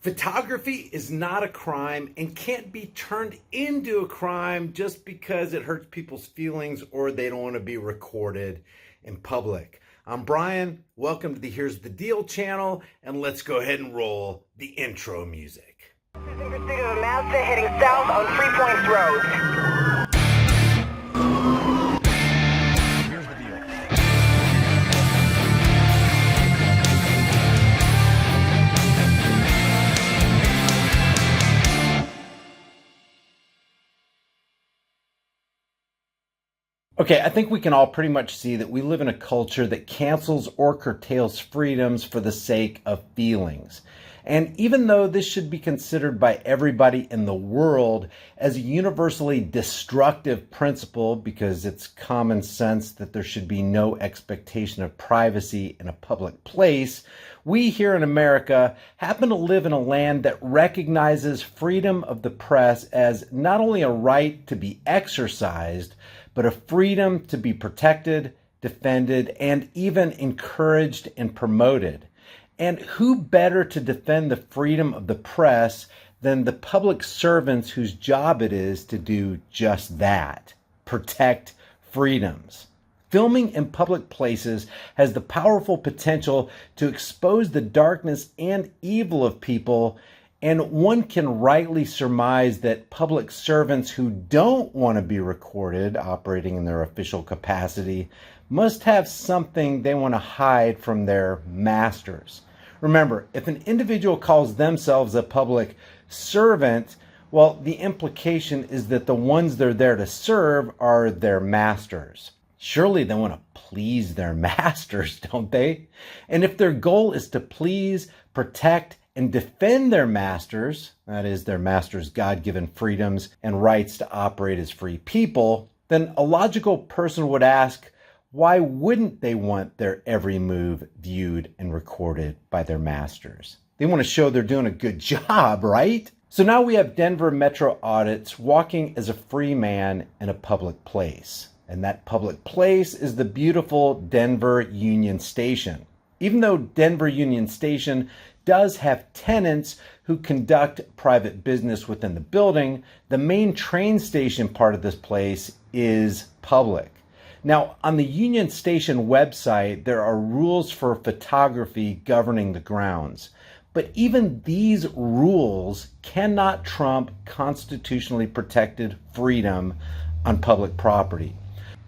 Photography is not a crime and can't be turned into a crime just because it hurts people's feelings or they don't want to be recorded in public. I'm Brian. Welcome to the Here's the Deal channel, and let's go ahead and roll the intro music. This is in pursuit of a Mazda heading south on 3 Points Road. Okay, I think we can all pretty much see that we live in a culture that cancels or curtails freedoms for the sake of feelings. And even though this should be considered by everybody in the world as a universally destructive principle because it's common sense that there should be no expectation of privacy in a public place, we here in America happen to live in a land that recognizes freedom of the press as not only a right to be exercised, but a freedom to be protected, defended, and even encouraged and promoted. And who better to defend the freedom of the press than the public servants whose job it is to do just that, protect freedoms. Filming in public places has the powerful potential to expose the darkness and evil of people, and one can rightly surmise that public servants who don't want to be recorded operating in their official capacity must have something they want to hide from their masters. Remember, if an individual calls themselves a public servant, well, the implication is that the ones they're there to serve are their masters. Surely they want to please their masters, don't they? And if their goal is to please, protect, and defend their masters, that is, their masters' God-given freedoms and rights to operate as free people, then a logical person would ask, why wouldn't they want their every move viewed and recorded by their masters? They want to show they're doing a good job, right? So now we have Denver Metro Audits walking as a free man in a public place. And that public place is the beautiful Denver Union Station. Even though Denver Union Station does have tenants who conduct private business within the building, the main train station part of this place is public. Now, on the Union Station website, there are rules for photography governing the grounds. But even these rules cannot trump constitutionally protected freedom on public property.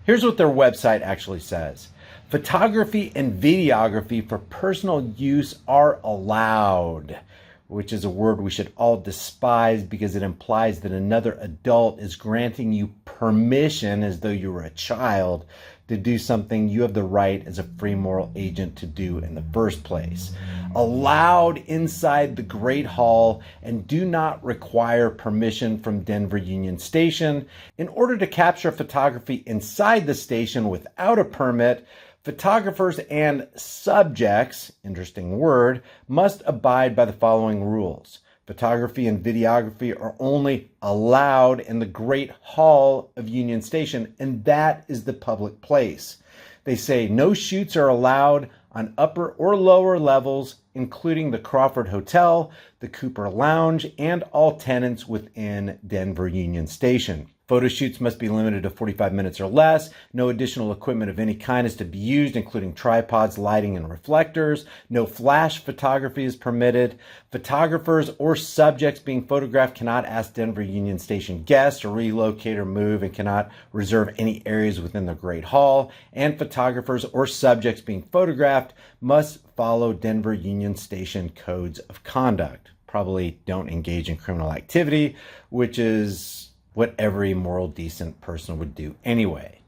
Here's what their website actually says. Photography and videography for personal use are allowed, which is a word we should all despise because it implies that another adult is granting you permission as though you were a child to do something you have the right as a free moral agent to do in the first place. Allowed inside the Great Hall and do not require permission from Denver Union Station. In order to capture photography inside the station without a permit, photographers and subjects, interesting word, must abide by the following rules. Photography and videography are only allowed in the Great Hall of Union Station, and that is the public place. They say no shoots are allowed on upper or lower levels, including the Crawford Hotel, the Cooper Lounge, and all tenants within Denver Union Station. Photo shoots must be limited to 45 minutes or less. No additional equipment of any kind is to be used, including tripods, lighting, and reflectors. No flash photography is permitted. Photographers or subjects being photographed cannot ask Denver Union Station guests to relocate or move and cannot reserve any areas within the Great Hall. And photographers or subjects being photographed must follow Denver Union Station codes of conduct. Probably don't engage in criminal activity, which is what every moral, decent person would do anyway.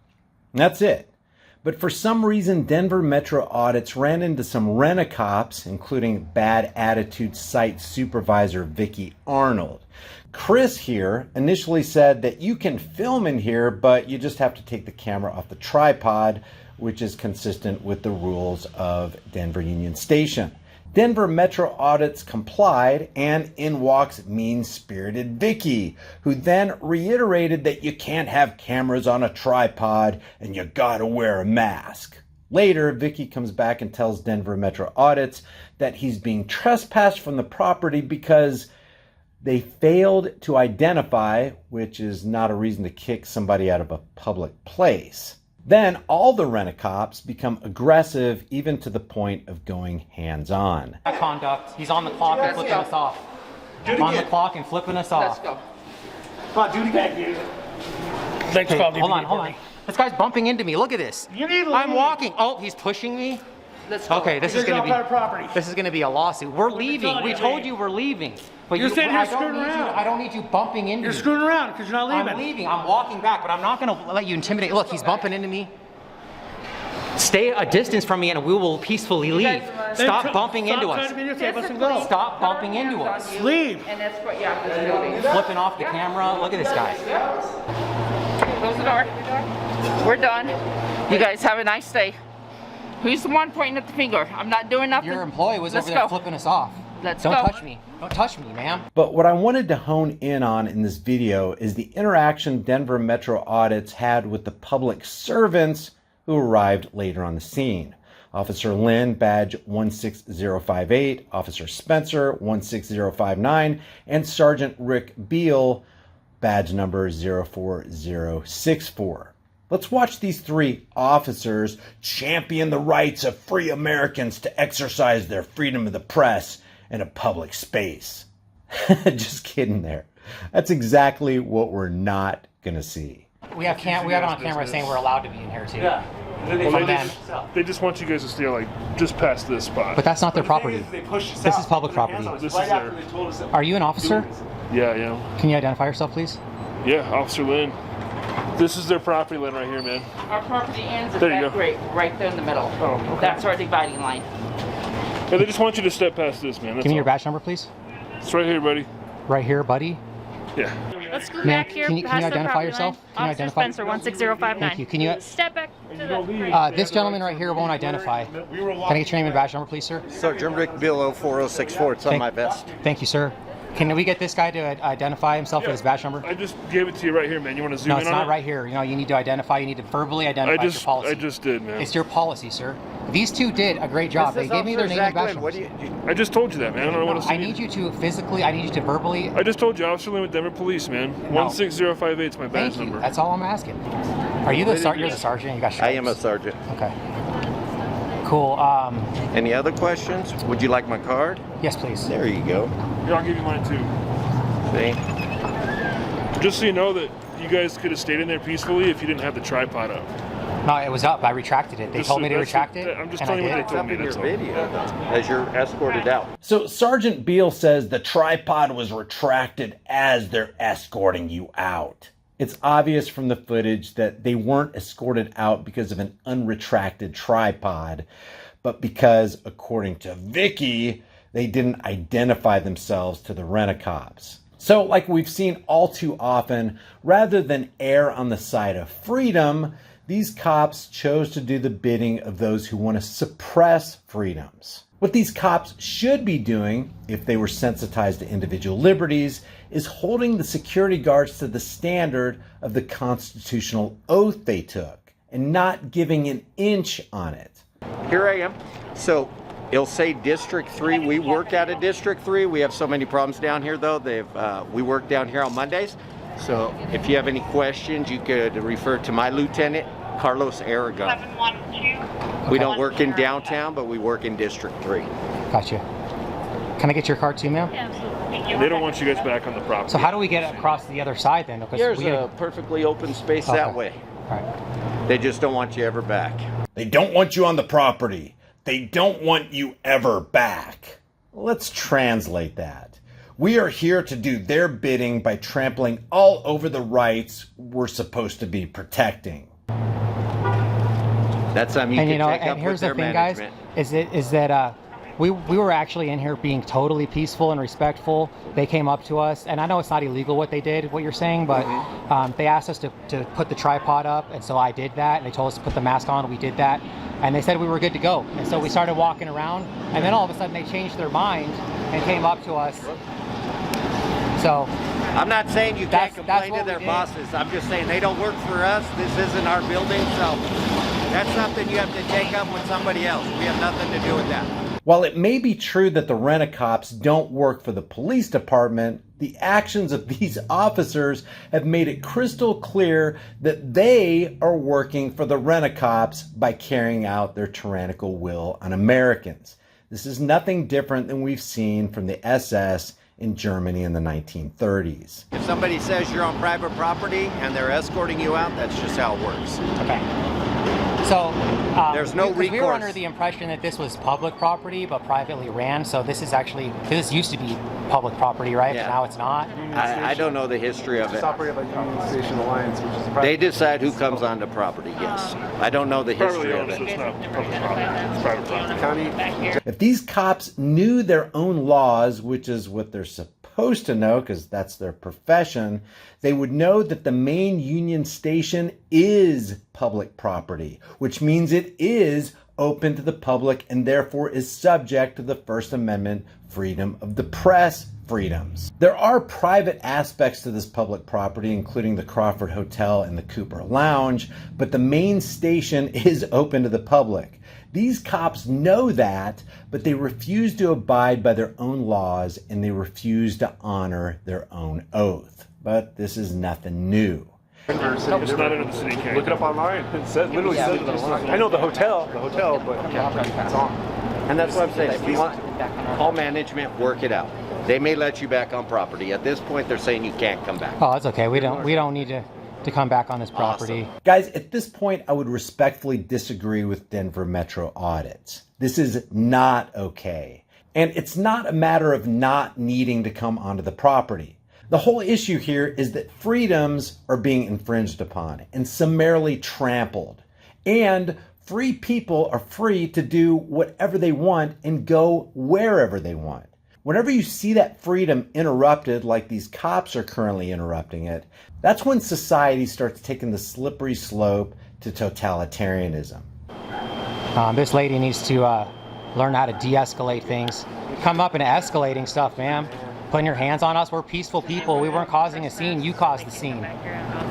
And that's it. But for some reason, Denver Metro Audits ran into some rent-a-cops, including bad attitude site supervisor Vicki Arnold. Chris here initially said that you can film in here, but you just have to take the camera off the tripod, which is consistent with the rules of Denver Union Station. Denver Metro Audits complied, and in walks mean-spirited Vicki, who then reiterated that you can't have cameras on a tripod and you gotta wear a mask. Later, Vicky comes back and tells Denver Metro Audits that he's being trespassed from the property because they failed to identify, which is not a reason to kick somebody out of a public place. Then all the rent-a-cops become aggressive, even to the point of going hands-on. Conduct. He's on the clock and flipping us off. On the clock and flipping us off. Let's go. Come on, do it again, dude. Thanks, Okay, hold on. This guy's bumping into me. Look at this. You need to I'm leave. walking. Oh, he's pushing me. Let's go. Okay, this is gonna be. Property. This is gonna be a lawsuit. We're leaving. telling We you, told leave. you we're leaving. But You're saying I you're don't screwing need around. I don't need you bumping into You're me. screwing around because you're not leaving. I'm leaving. I'm walking back, but I'm not gonna let you intimidate. Look, he's bumping into me. Stay a distance from me, and we will peacefully leave. Stop bumping into us. Stop bumping into us. Leave. And that's what you have to building. Flipping off the camera. Look at this guy. Close the door. We're done. You guys have a nice day. Who's the one pointing at the finger? I'm not doing nothing. Your employee was Let's over there go. flipping us off. Let's Don't go. touch me. Don't touch me, ma'am. But what I wanted to hone in on in this video is the interaction Denver Metro Audits had with the public servants who arrived later on the scene. Officer Lynn, badge 16058, Officer Spencer, 16059, and Sergeant Rick Beal, badge number 04064. Let's watch these three officers champion the rights of free Americans to exercise their freedom of the press in a public space. Just kidding there. That's exactly what we're not going to see. We have it on camera saying we're allowed to be in here too. Yeah. From They just want you guys to stay like just past this spot. But that's not their property. This is public property. This is their. Are you an officer? Yeah. Can you identify yourself, please? Yeah, Officer Lynn. This is their property line right here, man. Our property ends at There you that go. grate, right there in the middle. Oh, okay. That's our dividing line. Yeah, they just want you to step past this, man. That's Give me your all. badge number, please. It's right here, buddy. Right here, buddy. Yeah. Let's go Ma'am, back here. can you past the identify property yourself? line. Can you Officer identify? Spencer, 16059. Thank you. Can you? Step back to the This gentleman right here won't identify. Can I get your name and badge number, please, sir? Sergeant Rick Bill 04064. It's on my vest. Thank you, sir. Can we get this guy to identify himself with his badge number? I just gave it to you right here, man. You want to zoom No, in it's on not it? right here. You know, you need to identify. You need to verbally identify your policy. I just did, man. It's your policy, sir. These two did a great job. They gave me their name and badge What numbers. do you? I just told you that, man. I don't want to see I need you to physically. I need you to verbally. I just told you, Officer Lynn with Denver Police, man. 16058 is my badge Thank you. number. That's all I'm asking. Are you the sergeant? You're the sergeant. You got I am a stripes. sergeant. Okay. Cool. Any other questions? Would you like my card? Yes, please. There you go. Here, I'll give you mine too. See? Just so you know that you guys could have stayed in there peacefully if you didn't have the tripod up. No, it was up. I retracted it. They Just told so me to that's- retract it. I'm just and telling you I what did. they told me. Up in your That's all. video as you're escorted out. So Sergeant Beal says the tripod was retracted as they're escorting you out. It's obvious from the footage that they weren't escorted out because of an unretracted tripod, but because, according to Vicky, they didn't identify themselves to the rent-a-cops. So, like we've seen all too often, rather than err on the side of freedom, these cops chose to do the bidding of those who want to suppress freedoms. What these cops should be doing, if they were sensitized to individual liberties, is holding the security guards to the standard of the constitutional oath they took, and not giving an inch on it. Here I am. So it'll say District 3. We work out of District 3. We have so many problems down here, though. We work down here on Mondays. So if you have any questions, you could refer to my lieutenant, Carlos Aragon. 712. We don't work in downtown, but we work in District 3. Gotcha. Can I get your card too, ma'am? Absolutely. They don't want you guys back on the property. So how do we get across the other side then? Because There's we a perfectly open space that Okay. way. All right. They just don't want you ever back. They don't want you on the property. They don't want you ever back. Let's translate that. We are here to do their bidding by trampling all over the rights we're supposed to be protecting. That's something you And can you know, take up and here's with the their thing, guys, management. is that we were actually in here being totally peaceful and respectful. They came up to us, and I know it's not illegal what they did, what you're saying, but they asked us to put the tripod up, and so I did that, and they told us to put the mask on, we did that, and they said we were good to go. And so we started walking around, and then all of a sudden they changed their mind and came up to us. So I'm not saying you can't That's complain what to we their did. bosses. I'm just saying they don't work for us. This isn't our building, so That's something you have to take up with somebody else. We have nothing to do with that. While it may be true that the rent-a-cops don't work for the police department, the actions of these officers have made it crystal clear that they are working for the rent-a-cops by carrying out their tyrannical will on Americans. This is nothing different than we've seen from the SS in Germany in the 1930s. If somebody says you're on private property and they're escorting you out, that's just how it works. Okay. So There's no we were recourse. under the impression that this was public property, but privately ran. So this is actually, this used to be public property, right? Yeah. But now it's not. I don't know the history of it. It's operated by Union Station Alliance, which is a private. They decide who comes onto property, yes. I don't know the history Privately of owned, so it. it's not public property. It's private property. County. If these cops knew their own laws, which is what they're supposed to know because that's their profession, they would know that the main Union Station is public property, which means it is open to the public and therefore is subject to the First Amendment freedom of the press freedoms. There are private aspects to this public property, including the Crawford Hotel and the Cooper Lounge, but the main station is open to the public. These cops know that, but they refuse to abide by their own laws and they refuse to honor their own oath. But this is nothing new. Denver City. It's not under the city county. Look it up online. It says, literally says it online. I know the hotel, but it's on. And that's what I'm saying. Call management, work it out. They may let you back on property. At this point, they're saying you can't come back. Oh, that's okay. We don't need to come back on this property. Awesome. Guys, at this point, I would respectfully disagree with Denver Metro Audits. This is not okay. And it's not a matter of not needing to come onto the property. The whole issue here is that freedoms are being infringed upon and summarily trampled. And free people are free to do whatever they want and go wherever they want. Whenever you see that freedom interrupted, like these cops are currently interrupting it, that's when society starts taking the slippery slope to totalitarianism. This lady needs to learn how to de-escalate things. Come up and escalating stuff, ma'am. Putting your hands on us. We're peaceful people. We weren't causing a scene. You caused the scene.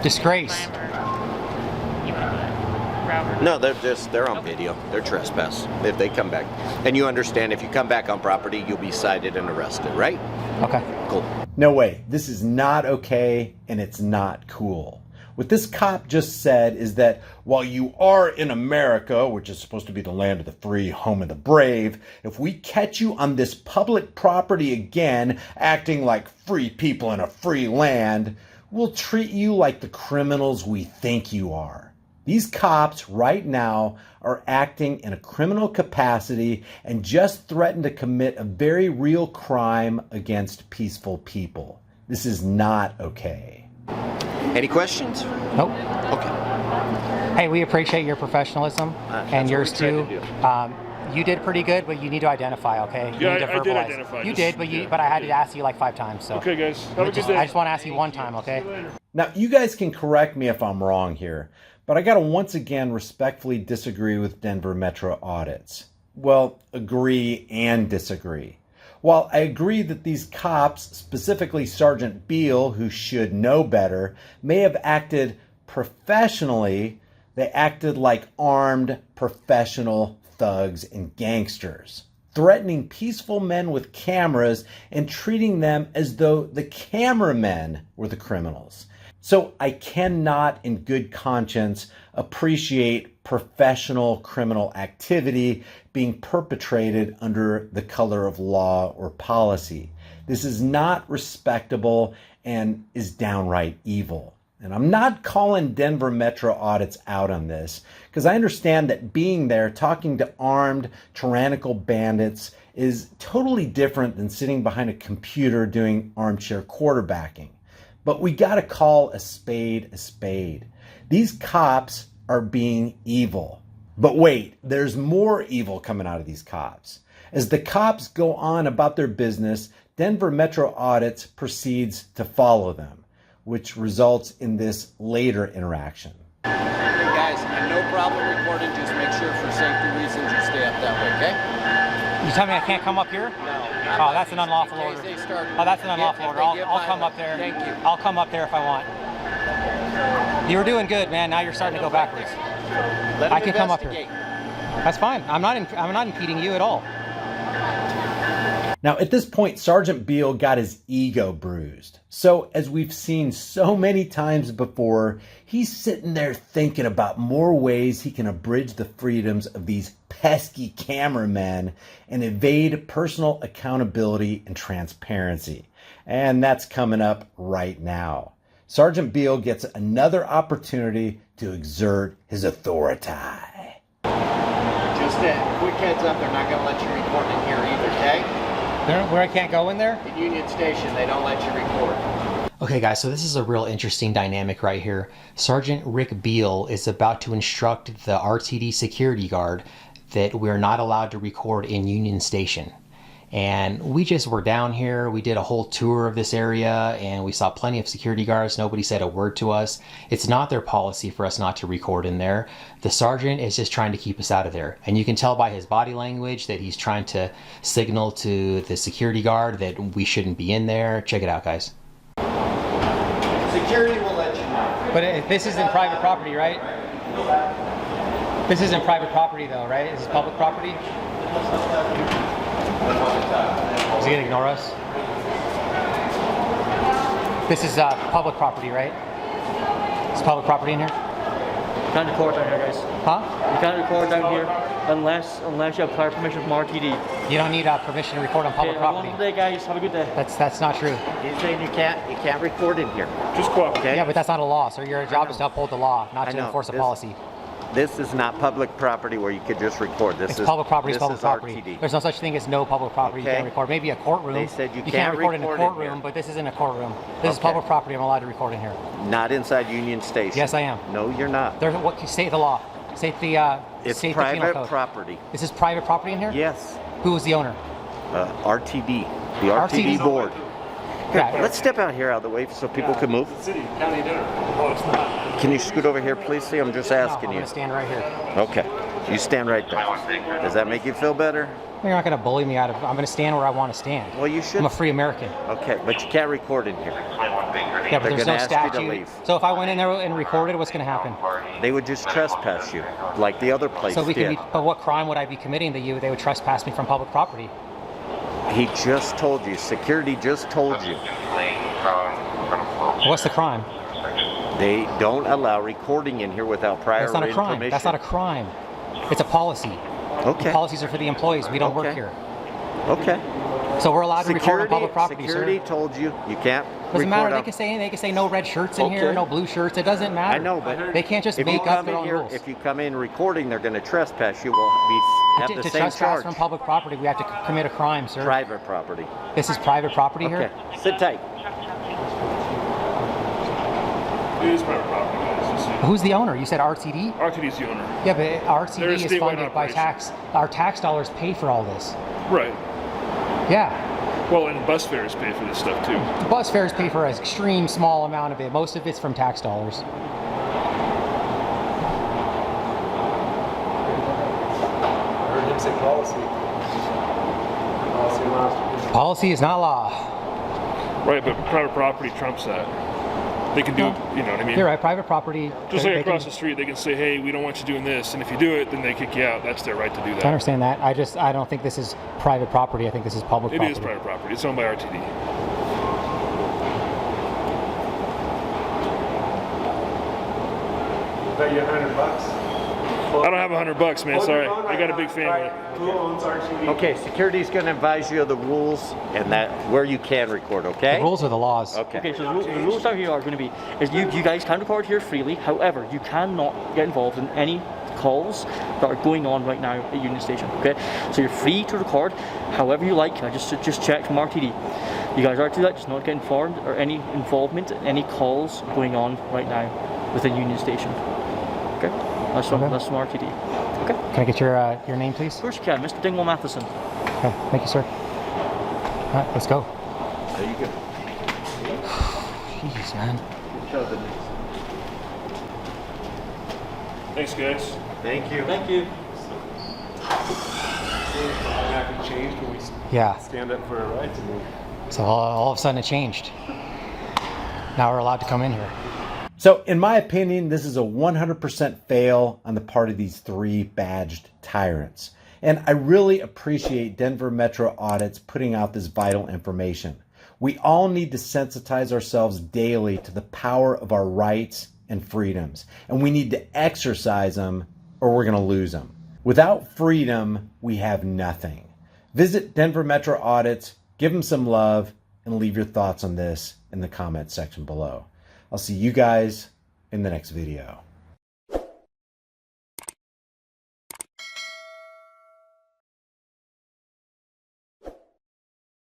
Disgrace. No, they're on video. They're trespass if they come back. And you understand if you come back on property, you'll be cited and arrested, right? Okay. Cool. No way. This is not okay and it's not cool. What this cop just said is that while you are in America, which is supposed to be the land of the free, home of the brave, if we catch you on this public property again, acting like free people in a free land, we'll treat you like the criminals we think you are. These cops right now are acting in a criminal capacity and just threatened to commit a very real crime against peaceful people. This is not okay. Any questions? Nope. Okay. Hey, we appreciate your professionalism and yours what we too. try to You did pretty good, but you need to identify, okay? You Yeah, need to I did verbalize. identify. You Just- did, but I had to ask you like 5 times. So Okay, guys. Have a good day. I just want to ask you one time, okay? Now, you guys can correct me if I'm wrong here, but I got to once again respectfully disagree with Denver Metro Audits. Well, agree and disagree. While I agree that these cops, specifically Sergeant Beale, who should know better, may have acted professionally, they acted like armed professional thugs and gangsters, threatening peaceful men with cameras and treating them as though the cameramen were the criminals. So I cannot in good conscience appreciate professional criminal activity being perpetrated under the color of law or policy. This is not respectable and is downright evil. And I'm not calling Denver Metro Audits out on this because I understand that being there talking to armed tyrannical bandits is totally different than sitting behind a computer doing armchair quarterbacking. But we got to call a spade a spade. These cops are being evil. But wait, there's more evil coming out of these cops. As the cops go on about their business, Denver Metro Audits proceeds to follow them, which results in this later interaction. Hey guys, and no problem recording, just make sure for safety reasons you stay up that way, okay? You tell me I can't come up here? No. Oh, that's an unlawful order. Oh, that's an unlawful order. I'll come up there. Thank you. I'll come up there if I want. You were doing good, man. Now you're starting to go backwards. Let him I can come up here. investigate. That's fine. I'm not impeding you at all. Now, at this point, Sergeant Beale got his ego bruised. So, as we've seen so many times before, he's sitting there thinking about more ways he can abridge the freedoms of these pesky cameramen and evade personal accountability and transparency. And that's coming up right now. Sergeant Beale gets another opportunity to exert his authority. Just a quick heads up, they're not going to let you record in here either, okay? Where I can't go in there? In Union Station, they don't let you record. Okay guys, so this is a real interesting dynamic right here. Sergeant Rick Beale is about to instruct the RTD security guard that we're not allowed to record in Union Station. And we just were down here, we did a whole tour of this area and we saw plenty of security guards. Nobody said a word to us. It's not their policy for us not to record in there. The sergeant is just trying to keep us out of there. And you can tell by his body language that he's trying to signal to the security guard that we shouldn't be in there. Check it out, guys. Security will let you know. But this isn't private property, right? This isn't private property though, right? This is public property? Is he gonna ignore us? This is public property, right? It's public property in here? You can't record down here, guys. Huh? You can't record down here unless you have prior permission from RTD. You don't need permission to record on public property. Have a good day, guys. Have a good day. That's not true. He's saying you can't record in here. Just cooperate. Okay? Yeah, but that's not a law. So your job is to uphold the law, not to enforce a policy. This is not public property where you could just record. This It's is public property. It's public is property. RTD. There's no such thing as no public property you Okay. can't record. Maybe a courtroom. They said you can't can't record in a record in courtroom, here. but this isn't a courtroom. This is Okay. public property. I'm allowed to record in here. Not inside Union Station. Yes, I am. No, you're not. There's what? State the law. State the. It's state the penal private code. property. This is private property in here. Yes. Who is the owner? RTD. The RTD RTD board. Here, Yeah. let's step out here out of the way so people can move. City, county dinner. Oh, it's not. Can you scoot over here, please? See, I'm just asking I'm you. gonna stand right here. Okay. You stand right there. Does that make you feel better? You're not gonna bully me out of. I'm gonna stand where I want to stand. Well, you should. I'm a free American. Okay, but you can't record in here. Yeah, but They're there's gonna no ask you to statute. leave. So if I went in there and recorded, what's gonna happen? They would just trespass you, like the other place So we did. can be. But what crime would I be committing that they would trespass me from public property? He just told you. Security just told you. What's the crime? They don't allow recording in here without prior That's not a crime. information. That's not a crime. It's a policy. Okay. The policies are for the employees. We don't work Okay. here. Okay. So we're allowed to record on public property, security sir. told you you can't Doesn't matter. record They can say no red shirts in here, Okay. no blue shirts. It doesn't matter. I know, but they can't just if you make up come their in own here, rules. if you come in recording, they're going to trespass you. Will have To the same trespass charge. from public property, we have to commit a crime, sir. Private property. This is private property Okay. here. Sit tight. It is private property, guys. Just so you know. Who's the owner? You said RTD? RTD's the owner. Yeah, but They're a RTD is statewide funded by operation. tax. Our tax dollars pay for all this. Right. Yeah. Well, and bus fares pay for this stuff too. The bus fares pay for an extreme small amount of it. Most of it's from tax dollars. I heard him say policy. Policy last. Policy is not law. Right, but private property trumps that. They can do, you know what I mean? You're right. Private property. Just they like across can- the street, they can say, hey, we don't want you doing this. And if you do it, then they kick you out. That's their right to do I that. understand that. I don't think this is private property. I think this is public It property. is private property. It's owned by RTD. Bet you $100. I don't have $100, man. Oh, Sorry. you're on I right got a now. big family. Right. Who owns RTD? Okay, security's going to advise you of the rules and that where you can record. Okay. The rules are the laws. Okay. Okay, so the rules down here are going to be, is you guys can record here freely. However, you cannot get involved in any calls that are going on right now at Union Station. Okay, so you're free to record however you like. I just checked from RTD. You guys are to do that, just not get informed or any involvement in any calls going on right now within Union Station. Okay, that's from RTD. Okay, Can I get your name, please? of course you can, Mr. Dingwall Matheson. Okay. Thank you, sir. All right, let's go. There you go. Jeez, man. Thanks, guys. Thank you. Thank you. Automatically changed when we Yeah. stand up for our rights. And we So all of a sudden it changed. Now we're allowed to come in here. So in my opinion, this is a 100% fail on the part of these 3 badged tyrants. And I really appreciate Denver Metro Audits putting out this vital information. We all need to sensitize ourselves daily to the power of our rights and freedoms. And we need to exercise them or we're going to lose them. Without freedom, we have nothing. Visit Denver Metro Audits, give them some love, and leave your thoughts on this in the comments section below. I'll see you guys in the next video.